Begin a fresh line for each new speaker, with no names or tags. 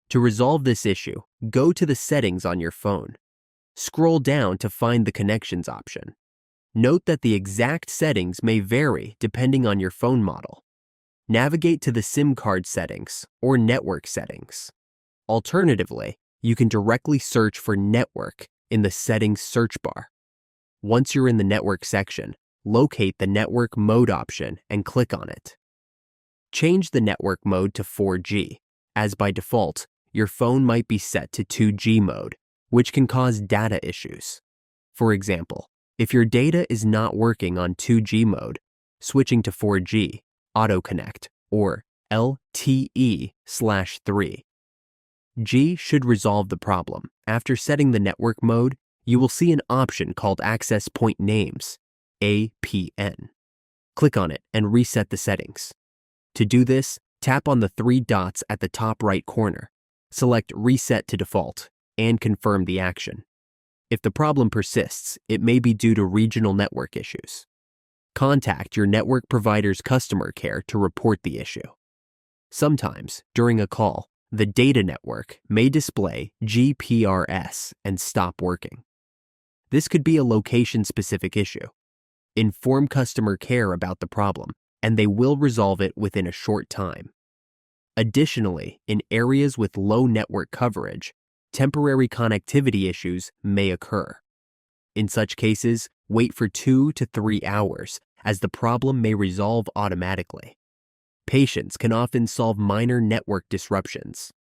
To resolve this issue, go to the settings on your phone. Scroll down to find the connections option. Note that the exact settings may vary depending on your phone model. Navigate to the SIM card settings or network settings. Alternatively, you can directly search for network in the settings search bar. Once you're in the network section, locate the network mode option and click on it. Change the network mode to 4G, as by default, your phone might be set to 2G mode, which can cause data issues. For example, if your data is not working on 2G mode, switching to 4G, Auto Connect, or LTE/3. G should resolve the problem. After setting the network mode, you will see an option called Access Point Names, APN. Click on it and reset the settings. To do this, tap on the three dots at the top right corner, select Reset to Default, and confirm the action. If the problem persists, it may be due to regional network issues. Contact your network provider's customer care to report the issue. Sometimes, during a call, the data network may display GPRS and stop working. This could be a location-specific issue. Inform customer care about the problem, and they will resolve it within a short time. Additionally, in areas with low network coverage, temporary connectivity issues may occur. In such cases, wait for 2 to 3 hours, as the problem may resolve automatically. Patients can often solve minor network disruptions.